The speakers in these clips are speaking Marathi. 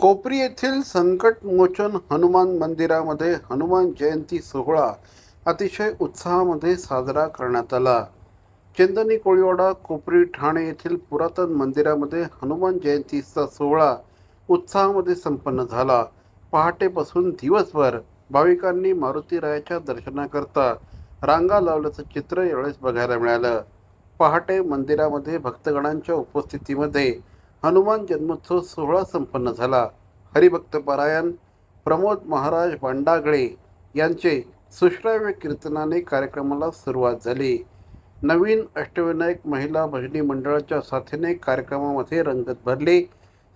कोपरी येथील संकटमोचन हनुमान मंदिरामध्ये हनुमान जयंती सोहळा अतिशय उत्साहामध्ये साजरा करण्यात आला। चंदनी कोळीवाडा कोपरी ठाणे येथील पुरातन मंदिरामध्ये हनुमान जयंतीचा सोहळा उत्साहामध्ये संपन्न झाला। पहाटेपासून दिवसभर भाविकांनी मारुतीरायाच्या दर्शनाकरता रांगा लावल्याचं चित्र यावेळेस बघायला मिळालं। पहाटे मंदिरामध्ये भक्तगणांच्या उपस्थितीमध्ये हनुमान जन्मोत्सव सोहळा संपन्न झाला। हरिभक्त पारायण प्रमोद महाराज भांडागळे यांचे सुश्राव्य कीर्तनाने कार्यक्रमाला सुरुवात झाली। नवीन अष्टविनायक महिला भजनी मंडळाच्या साथीने कार्यक्रमामध्ये रंगत भरली।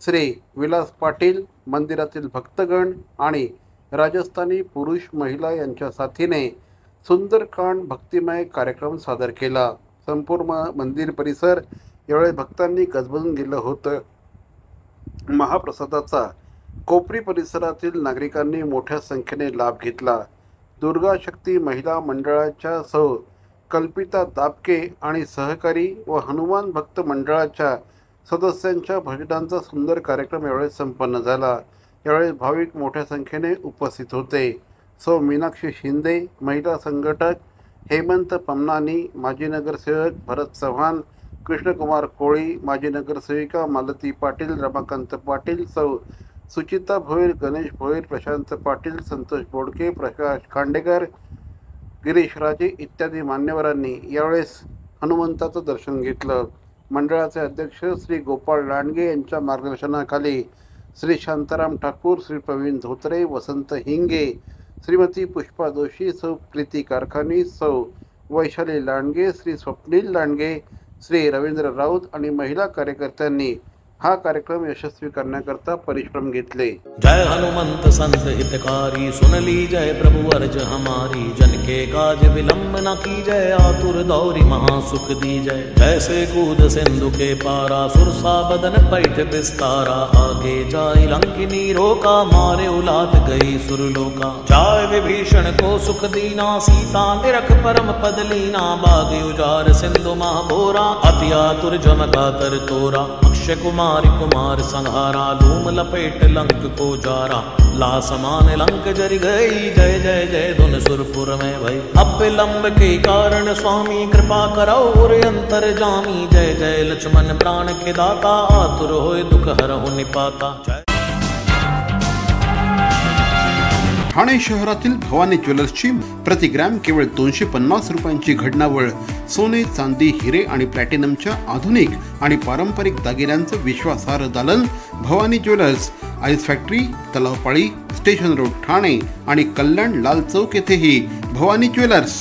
श्री विलास पाटील मंदिरातील भक्तगण आणि राजस्थानी पुरुष महिला यांच्या साथीने सुंदरकांड भक्तिमय कार्यक्रम सादर केला। संपूर्ण मंदिर परिसर यावेळी भक्तांनी गजबजून गेलं होतं। महाप्रसादाचा कोपरी परिसरातील नागरिकांनी मोठ्या संख्येने लाभ घेतला। दुर्गा शक्ती महिला मंडळाच्या सौ कल्पिता दापके आणि सहकारी व हनुमान भक्त मंडळाच्या सदस्यांच्या भजनांचा सुंदर कार्यक्रम यावेळी संपन्न झाला। यावेळी भाविक मोठ्या संख्येने उपस्थित होते। सौ मीनाक्षी शिंदे महिला संघटक, हेमंत पमनानी माजी नगरसेवक, भरत चव्हाण, कृष्णकुमार कोळी माजी नगरसेविका, मालती पाटील, रमाकांत पाटील, सौ सुचिता भोईर, गणेश भोईर, प्रशांत पाटील, संतोष बोडके, प्रकाश खांडेकर, गिरीश राजे इत्यादी मान्यवरांनी यावेळेस हनुमंताचं दर्शन घेतलं। मंडळाचे अध्यक्ष श्री गोपाळ लांडगे यांच्या मार्गदर्शनाखाली श्री शांताराम ठाकूर, श्री प्रवीण धोत्रे, वसंत हिंगे, श्रीमती पुष्पा जोशी, सौ प्रीती कारखानी, सौ वैशाली लांडगे, श्री स्वप्नील लांडगे, श्री रवींद्र राऊत आणि महिला कार्यकर्त्यांनी हा कार्यक्रम यशस्वी करण्याकरता परिश्रम घेतले। जय हनुमंत संत हितकारी, सुन ली जय प्रभु अर्ज हमारी, जन के काज विलंब न की जय, आतुर दौरी महासुख दी जय। जैसे कूद सिंधु के पारा, सुरसा बदन पैठ विस्तारा, आगे जाय लंकिनी रोका, मारे उलाद गई सुरलोका। जाय विभीषण को सुख दीना, सीता निरख परम पद लीना, बाग उजार सिंधु महाभोरा, अति आतुर जमका तर तोरा। अक्षय कुमार संहारा, धूम लपेट लंक को जारा, ला समान लंक जरि गई, जय जय जय धुन सुरपुर में भई। अब विलंब के कारण स्वामी, कृपा करो और अंतर जामी, जय जय लक्ष्मण प्राण के दाता, आतुर होय दुख हरहु निपाता। ठाणे शहरातील भवानी ज्वेलर्सची प्रति ग्रॅम केवळ 250 रुपयांची घडणावळ सोने, चांदी, हिरे आणि प्लॅटिनमच्या आधुनिक आणि पारंपरिक दागिन्यांचं विश्वासार्ह दालन Bhavani jewellers, ice factory, Talao Pali, station road Thane आणि कल्याण लाल चौक येथेही भवानी ज्वेलर्स।